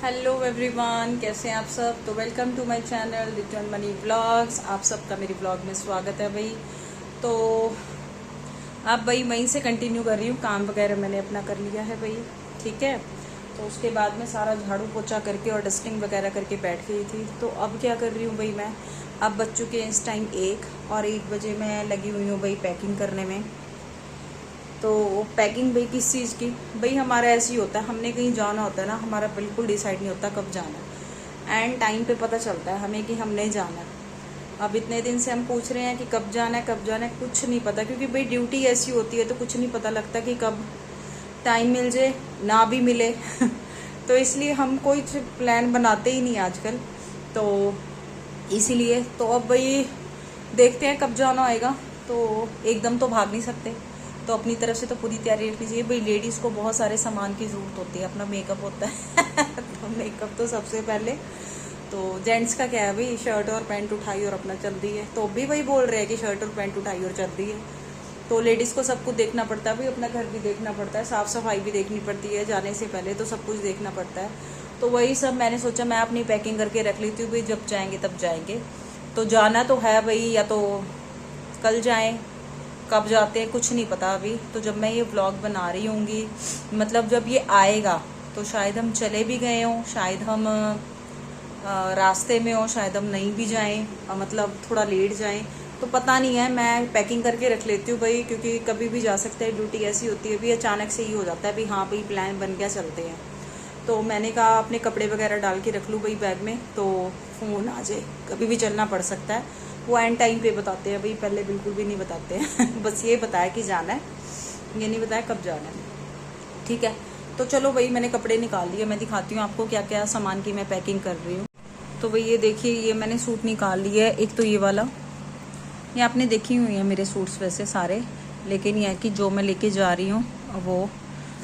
Hello everyone, कैसे हैं आप सब। तो welcome to my channel return money vlogs. आप सबका मेरी व्लॉग में स्वागत है भाई। तो अब भाई वहीं से कंटिन्यू कर रही हूँ, काम वगैरह मैंने अपना कर लिया है भाई, ठीक है। तो उसके बाद में सारा झाड़ू पोछा करके और डस्टिंग वगैरह करके बैठ गई थी। तो अब क्या कर रही हूँ भाई मैं, अब बज चुके हैं इस टाइम 1 बजे मैं लगी हुई हूँ भाई पैकिंग करने में। तो पैकिंग भाई किस चीज़ की, भाई हमारा ऐसे ही होता है, हमने कहीं जाना होता है ना, हमारा बिल्कुल डिसाइड नहीं होता कब जाना है। एंड टाइम पे पता चलता है हमें कि हमने जाना है। अब इतने दिन से हम पूछ रहे हैं कि कब जाना है कब जाना है, कुछ नहीं पता, क्योंकि भाई ड्यूटी ऐसी होती है तो कुछ नहीं पता लगता कि कब टाइम मिल जाए ना भी मिले तो इसलिए हम कोई प्लान बनाते ही नहीं आजकल। तो इसीलिए तो अब भाई देखते हैं कब जाना होएगा। तो एकदम तो भाग नहीं सकते, तो अपनी तरफ से तो पूरी तैयारी रखनी चाहिए भाई। लेडीज़ को बहुत सारे सामान की ज़रूरत होती है, अपना मेकअप होता है तो मेकअप तो सबसे पहले। तो जेंट्स का क्या है भाई, शर्ट और पैंट उठाई और अपना चल दी है। तो भी वही बोल रहे हैं कि शर्ट और पैंट उठाई और चल दी है। तो लेडीज़ को सब कुछ देखना पड़ता है भाई, अपना घर भी देखना पड़ता है, साफ़ सफाई भी देखनी पड़ती है, जाने से पहले तो सब कुछ देखना पड़ता है। तो वही सब मैंने सोचा मैं अपनी पैकिंग करके रख लेती हूँ भाई, जब जाएंगे तब जाएंगे। तो जाना तो है भाई, या तो कल जाएं, कब जाते हैं कुछ नहीं पता अभी। तो जब मैं ये व्लॉग बना रही होंगी, मतलब जब ये आएगा तो शायद हम चले भी गए हों, शायद हम रास्ते में हो, शायद हम नहीं भी जाएं, मतलब थोड़ा लेट जाएं, तो पता नहीं है। मैं पैकिंग करके रख लेती हूँ भाई, क्योंकि कभी भी जा सकता है, ड्यूटी ऐसी होती है भी, अचानक से ही हो जाता है भाई, हाँ भाई प्लान बन गया चलते हैं। तो मैंने कहा अपने कपड़े वगैरह डाल के रख लूँ भाई बैग में, तो फ़ोन आ जाए, कभी भी चलना पड़ सकता है। वो एंड टाइम पे बताते हैं भाई, पहले बिल्कुल भी नहीं बताते हैं बस ये बताया कि जाना है, ये नहीं बताया कब जाना है, ठीक है। तो चलो भाई मैंने कपड़े निकाल लिए, मैं दिखाती हूँ आपको क्या क्या सामान की मैं पैकिंग कर रही हूँ। तो भाई ये देखिए, ये मैंने सूट निकाल लिया है। एक तो ये वाला, ये आपने देखी हुई है मेरे सूट्स वैसे सारे, लेकिन ये है कि जो मैं लेके जा रही हूँ वो,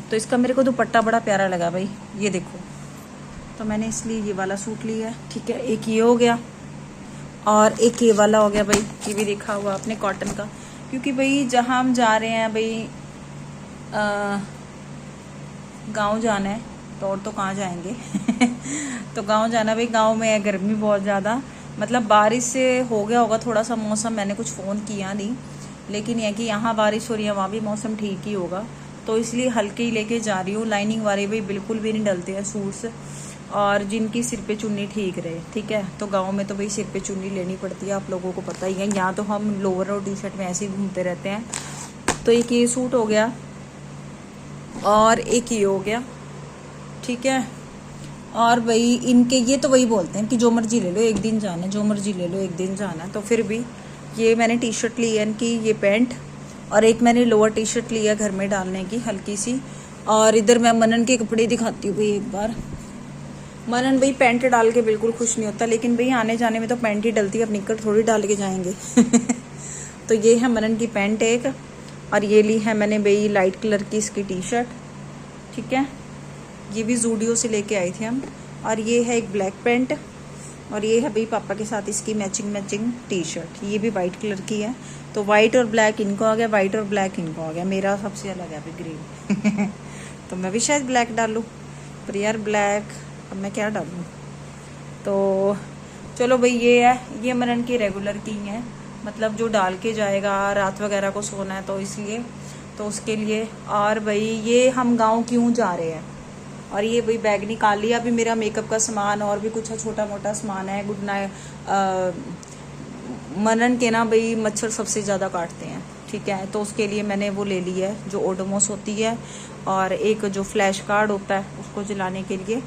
तो इसका मेरे को दुपट्टा बड़ा प्यारा लगा भाई, ये देखो, तो मैंने इसलिए ये वाला सूट लिया है, ठीक है। एक ये हो गया और एक ये वाला हो गया भाई, ये भी देखा हुआ आपने कॉटन का, क्योंकि भाई जहाँ हम जा रहे हैं भाई गांव जाना है, तो और तो कहाँ जाएंगे तो गांव जाना भाई, गांव में है गर्मी बहुत ज़्यादा, मतलब बारिश से हो गया होगा थोड़ा सा मौसम, मैंने कुछ फ़ोन किया नहीं, लेकिन यह कि यहाँ बारिश हो रही है, वहाँ भी मौसम ठीक ही होगा, तो इसलिए हल्के ही लेके जा रही हूँ। लाइनिंग वाले भाई बिल्कुल भी नहीं डलते हैं सूट्स, और जिनकी सिर पे चुन्नी ठीक रहे, ठीक है। तो गांव में तो भाई सिर पे चुन्नी लेनी पड़ती है, आप लोगों को पता ही है। यहाँ तो हम लोअर और टी शर्ट में ऐसे ही घूमते रहते हैं। तो एक ये सूट हो गया और एक ये हो गया, ठीक है। और भाई इनके ये तो वही बोलते हैं कि जो मर्जी ले लो एक दिन जाना है, जो मर्जी ले लो एक दिन जाना है। तो फिर भी ये मैंने टी शर्ट ली है इनकी, ये पैंट, और एक मैंने लोअर टी शर्ट ली है घर में डालने की हल्की सी। और इधर मैं मनन के कपड़े दिखाती हूँ भाई एक बार। मनन भाई पैंट डाल के बिल्कुल खुश नहीं होता, लेकिन भाई आने जाने में तो पैंट ही डलती है, अब निक्कर थोड़ी डाल के जाएंगे तो ये है मनन की पैंट एक, और ये ली है मैंने भाई लाइट कलर की इसकी टी शर्ट, ठीक है। ये भी जूडियो से लेके आए थे हम। और ये है एक ब्लैक पैंट, और ये है भाई पापा के साथ इसकी मैचिंग टी शर्ट, ये भी वाइट कलर की है। तो वाइट और ब्लैक इनको आ गया, वाइट और ब्लैक इनको आ गया, मेरा सबसे अलग है अभी ग्रीन तो मैं भी शायद ब्लैक डालूँ, पर यार ब्लैक अब मैं क्या डालूँ। तो चलो भाई ये है, ये मनन की रेगुलर की है, मतलब जो डाल के जाएगा, रात वगैरह को सोना है तो इसलिए, तो उसके लिए। और भाई ये हम गांव क्यों जा रहे हैं, और ये भाई बैग निकाल लिया अभी मेरा मेकअप का सामान, और भी कुछ छोटा मोटा सामान है। गुड नाइट मनन के ना भाई मच्छर सबसे ज़्यादा काटते हैं, ठीक है। तो उसके लिए मैंने वो ले ली है जो ओडोमोस होती है, और एक जो फ्लैश कार्ड होता है उसको जलाने के लिए।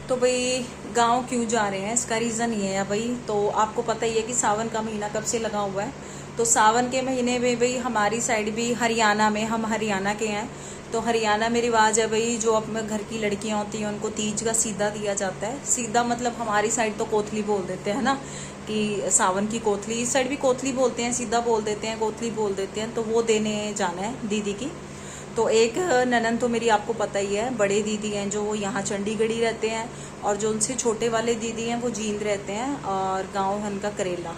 तो भाई गांव क्यों जा रहे हैं, इसका रीज़न ये है भाई, तो आपको पता ही है कि सावन का महीना कब से लगा हुआ है। तो सावन के महीने में भाई हमारी साइड भी हरियाणा में, हम हरियाणा के हैं, तो हरियाणा में रिवाज है भाई, जो अपने घर की लड़कियां होती हैं उनको तीज का सीधा दिया जाता है। सीधा मतलब हमारी साइड तो कोथली बोल देते हैं ना, कि सावन की कोथली, इस साइड भी कोथली बोलते हैं, सीधा बोल देते हैं, कोथली बोल देते हैं। तो वो देने जाना है दीदी की। तो एक ननन तो मेरी आपको पता ही है, बड़े दीदी हैं जो वो यहाँ चंडीगढ़ ही रहते हैं, और जो उनसे छोटे वाले दीदी हैं वो जींद रहते हैं, और गांव है उनका करेला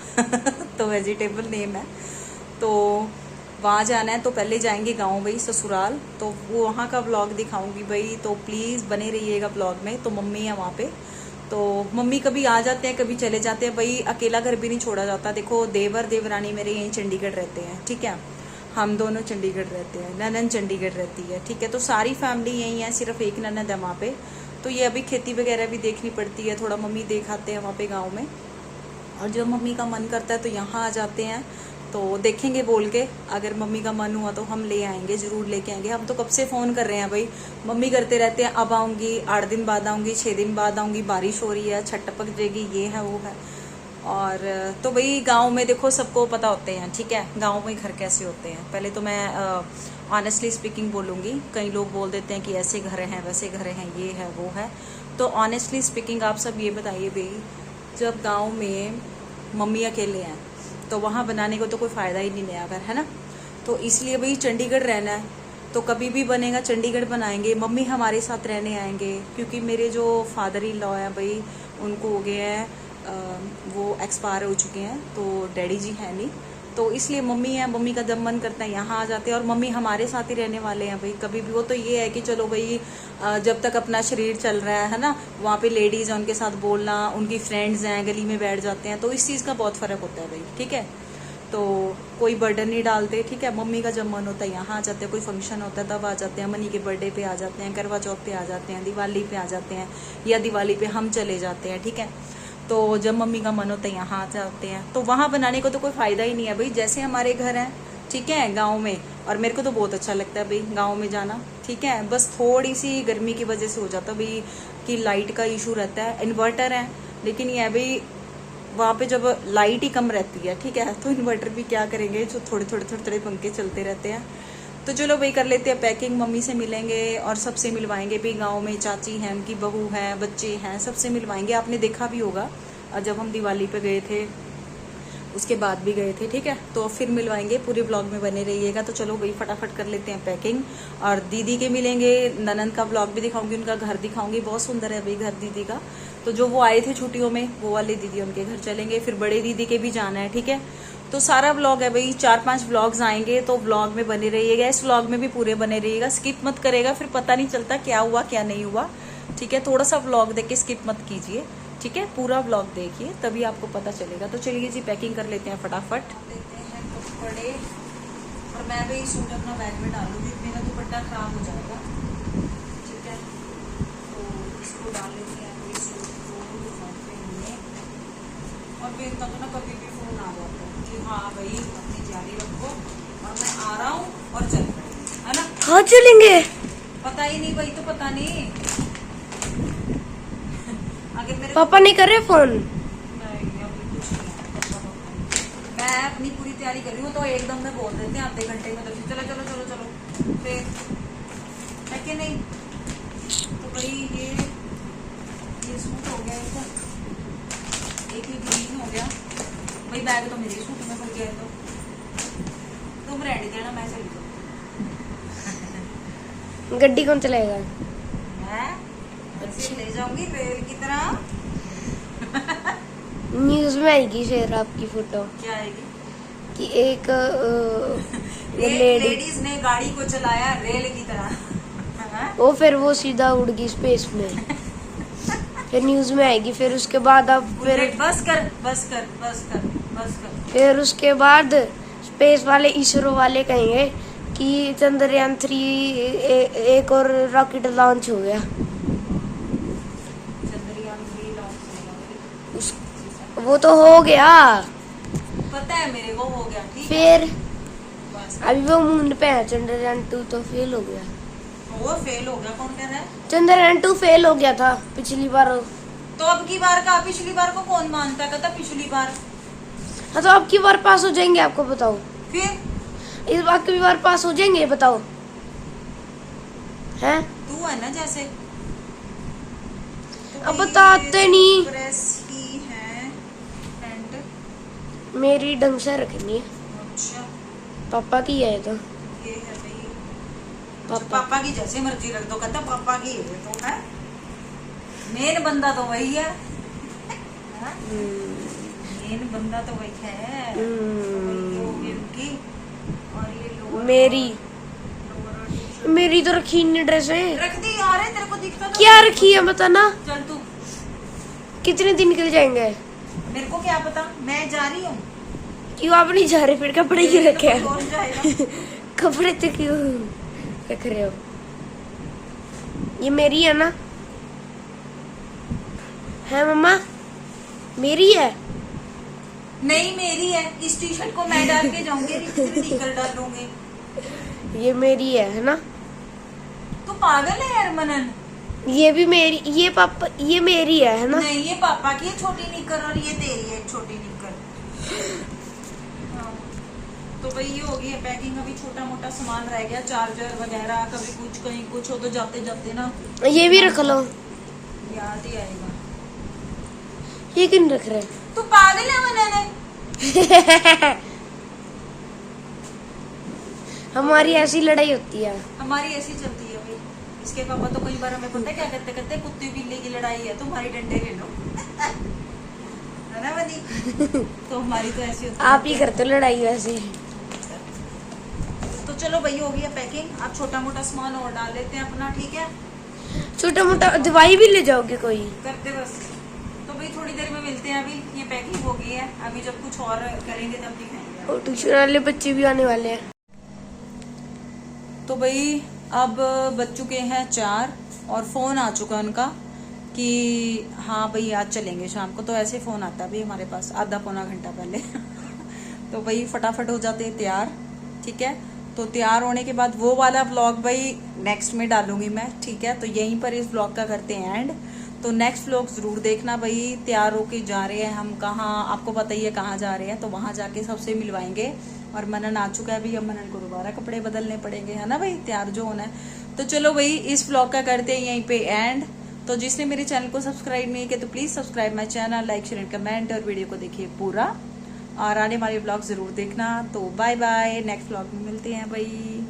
तो वेजिटेबल नेम है। तो वहाँ जाना है तो पहले जाएंगे गाँव भाई, ससुराल, तो वो वहाँ का व्लॉग दिखाऊंगी भाई, तो प्लीज़ बने रहिएगा व्लॉग में। तो मम्मी है वहाँ पे, तो मम्मी कभी आ जाते हैं कभी चले जाते हैं भाई, अकेला घर भी नहीं छोड़ा जाता। देखो देवर देवरानी मेरे यहीं चंडीगढ़ रहते हैं, ठीक है, हम दोनों चंडीगढ़ रहते हैं, ननद चंडीगढ़ रहती है, ठीक है, तो सारी फैमिली यहीं है, सिर्फ एक ननद है वहाँ पे। तो ये अभी खेती वगैरह भी देखनी पड़ती है, थोड़ा मम्मी देखाते हैं वहाँ पे गाँव में, और जब मम्मी का मन करता है तो यहाँ आ जाते हैं। तो देखेंगे बोल के, अगर मम्मी का मन हुआ तो हम ले आएंगे, ज़रूर लेके आएंगे। हम तो कब से फ़ोन कर रहे हैं भाई, मम्मी करते रहते हैं अब आऊँगी, 8 दिन बाद आऊँगी, 6 दिन बाद आऊँगी, बारिश हो रही है, छत टपक जाएगी, ये है वो है। और तो भाई गांव में देखो सबको पता होते हैं, ठीक है, गांव में घर कैसे होते हैं। पहले तो मैं ऑनेस्टली स्पीकिंग बोलूँगी, कई लोग बोल देते हैं कि ऐसे घर हैं वैसे घर हैं, ये है वो है। तो ऑनेस्टली स्पीकिंग आप सब ये बताइए भाई, जब गांव में मम्मी अकेले हैं तो वहाँ बनाने को तो कोई फ़ायदा ही नहीं नया घर, है ना। तो इसलिए भाई चंडीगढ़ रहना है तो कभी भी बनेगा चंडीगढ़ बनाएंगे। मम्मी हमारे साथ रहने आएंगे, क्योंकि मेरे जो फादर इन लॉ हैं भाई, उनको हो गए हैं, वो एक्सपायर हो चुके हैं, तो डैडी जी हैं नहीं, तो इसलिए मम्मी है, मम्मी का जब मन करता है यहाँ आ जाते हैं, और मम्मी हमारे साथ ही रहने वाले हैं भाई कभी भी। वो तो ये है कि चलो भाई जब तक अपना शरीर चल रहा है ना, वहाँ पे लेडीज़ हैं, उनके साथ बोलना, उनकी फ्रेंड्स हैं, गली में बैठ जाते हैं, तो इस चीज़ का बहुत फ़र्क होता है भाई, ठीक है। तो कोई बर्डन नहीं डालते, ठीक है, मम्मी का जब मन होता है यहाँ आ जाते हैं, कोई फंक्शन होता है तब आ जाते हैं, मनी के बर्थडे पे आ जाते हैं, करवा चौथ पे आ जाते हैं, दिवाली पे आ जाते हैं, या दिवाली पे हम चले जाते हैं, ठीक है। तो जब मम्मी का मन होता है यहाँ आ जाते हैं, तो वहाँ बनाने को तो कोई फ़ायदा ही नहीं है भाई, जैसे हमारे घर हैं, ठीक है, गांव में। और मेरे को तो बहुत अच्छा लगता है भाई गांव में जाना, ठीक है। बस थोड़ी सी गर्मी की वजह से हो जाता भाई कि लाइट का इशू रहता है, इन्वर्टर है, लेकिन यह भाई वहाँ पे जब लाइट ही कम रहती है, ठीक है, तो इन्वर्टर भी क्या करेंगे, जो थोड़े पंखे चलते रहते हैं। तो चलो भाई कर लेते हैं पैकिंग, मम्मी से मिलेंगे और सबसे मिलवाएंगे भी। गांव में चाची हैं, उनकी बहू है, बच्चे हैं, सबसे मिलवाएंगे। आपने देखा भी होगा जब हम दिवाली पे गए थे, उसके बाद भी गए थे, ठीक है, तो फिर मिलवाएंगे, पूरे ब्लॉग में बने रहिएगा। तो चलो भाई फटाफट कर लेते हैं पैकिंग, और दीदी के मिलेंगे, ननद का ब्लॉग भी दिखाऊंगी, उनका घर दिखाऊंगी, बहुत सुंदर है भाई घर दीदी का। तो जो वो आए थे छुट्टियों में, वो वाले दीदी उनके घर चलेंगे, फिर बड़े दीदी के भी जाना है, ठीक है। तो सारा व्लॉग है भाई, 4-5 व्लॉग्स आएंगे, तो व्लॉग में बने रहिएगा, इस व्लॉग में भी पूरे बने रहिएगा, स्किप मत करेगा, फिर पता नहीं चलता क्या हुआ क्या नहीं हुआ, ठीक है। थोड़ा सा व्लॉग देख के स्किप मत कीजिए, ठीक है, पूरा व्लॉग देखिए तभी आपको पता चलेगा। तो चलिए जी पैकिंग कर लेते हैं फटाफट, लेते हैं कपड़े, और मैं भी सूट अपना बैग में डालूंगी, मेरा दुपट्टा खराब हो जाएगा, ठीक है, तो इसको डाल लेते हैं कोई सूट को, और फिर तक ना कभी भी फोन आ जाता है कि हाँ भाई अपनी जारी रखो और मैं आ रहा हूँ और चल पड़ेंगे, है ना। हाँ चलेंगे, पता ही नहीं भाई, तो पता नहीं अगर मेरे पापा नहीं कर रहे फोन। नहीं अभी कुछ नहीं, मैं अपनी पूरी तैयारी कर रही हूँ, तो एकदम में बोल देते हैं आधे घंटे में, तो चलो चलो चलो चलो, फिर है कि नहीं। तो भाई ये सूट हो गया, एक ही ग्रीन हो गया भाई, बैग तो मेरे सूट में भर गया है, तो तुम रेडी देना, मैं चली जाऊँ। गड्डी कौन चलाएगा? मैं ऐसे ले जाऊंगी रेल की तरह। न्यूज में आएगी शेर आपकी फोटो, क्या आएगी कि एक लेडीज ने गाड़ी को चलाया रेल की तरह, वो फिर वो सीधा उड़ गई स्पेस में, फिर न्यूज में आएगी, फिर उसके बाद अब फिर बस कर बस कर बस कर बस कर, फिर उसके बाद स्पेस वाले, इसरो वाले कहेंगे कि चंद्रयान 3 एक और रॉकेट लॉन्च हो गया। चंद्रयान 3 लॉन्च उस वो तो हो गया, पता है मेरे को, हो गया, ठीक है। फिर बस अभी वो मून पे है, चंद्रयान 2 तो फेल हो गया। वो फेल हो गया, कौन कह रहा है? चंद्रयान 2 फेल हो गया था पिछली बार, तो अब की बार का, पिछली बार को कौन मानता, कहता पिछली बार। हाँ तो अब की बार पास हो जाएंगे, आपको बताओ, फिर इस बार की बार पास हो जाएंगे, बताओ, हैं? तू है ना जैसे, अब बताते नहीं, प्रेस ही है पैंट, मेरी ढंग से रखनी है, अच्छा पापा की है तो, ये है भाई पापा पापा की जैसे मर्जी रख दो, कहता पापा की है तो है, मेन बंदा तो वही है, मेन बंदा तो वही है, तो वही होगी उनकी। और ये मेरी तो रखी नहीं ड्रेस है। रख दी यार, तेरे को दिखता तो क्या रखी है बताना। चल तू, कितने दिन निकल जाएंगे? मेरे को क्या पता, मैं जा रही हूँ। क्यों आप नहीं जा रहे? फिर कपड़े क्यों रखे हैं? कौन जाएगा? कपड़े तो क्यों रख रहे हो? ये मेरी है ना? है मम्मा? मेरी है? नहीं मेरी है। इस टी शर्ट को मैं डाल के जाऊंगी, निकल डालूंगी। ये मेरी है ना? तू पागल है यार मनन। ये भी मेरी, ये पापा, ये मेरी है ना? नहीं ये पापा की है छोटी निकर, और ये तेरी है छोटी निकर। हाँ। तो भाई ये हो गई है पैकिंग। अभी छोटा मोटा सामान रह गया, चार्जर वगैरह, कभी कुछ कहीं कुछ हो तो जाते जाते ना ये भी रख लो, याद ही आएगा। ये क्यों रख रहे? तू पागल है मनन। हमारी ऐसी लड़ाई होती है। हमारी ऐसी चलती है भाई। इसके पापा तो कई बार हमें पता है क्या कहते कहते कुत्ते बिल्ली की लड़ाई है, तुम्हारी डंडे ले लो। है ना बदी? तो हमारी तो ऐसी होती है। आप ही करते हो लड़ाई वैसे। तो चलो भाई हो गई है पैकिंग। आप छोटा मोटा सामान और डाल लेते हैं अपना, ठीक है? छोटा मोटा दवाई भी ले जाओगे कोई? करते बस। तो भाई थोड़ी देर में मिलते हैं। अभी ये पैकिंग हो गई है, अभी जब कुछ और करेंगे तब दिखाएंगे। और ट्यूशन वाले बच्चे भी आने वाले हैं। तो भाई अब बज चुके हैं 4 और फोन आ चुका उनका कि हाँ भाई आज चलेंगे शाम को। तो ऐसे फोन आता है भाई हमारे पास आधा पौना घंटा पहले। तो भाई फटाफट हो जाते हैं तैयार, ठीक है? तो तैयार होने के बाद वो वाला व्लॉग भाई नेक्स्ट में डालूंगी मैं, ठीक है? तो यहीं पर इस व्लॉग का करते हैं एंड। तो नेक्स्ट व्लॉग जरूर देखना भाई। तैयार होके जा रहे हैं हम कहाँ, आपको पता ही है कहाँ जा रहे हैं। तो वहां जाके सबसे मिलवाएंगे। और मनन आ चुका है भाई, अब मनन को दोबारा कपड़े बदलने पड़ेंगे, है ना भाई? तैयार जो होना है। तो चलो भाई इस व्लॉग का करते हैं यहीं पे एंड। तो जिसने मेरे चैनल को सब्सक्राइब नहीं किया तो please subscribe my channel, like share and comment, और वीडियो को देखिए पूरा और आने वाले व्लॉग जरूर देखना। तो बाय बाय, नेक्स्ट व्लॉग में मिलते हैं भाई।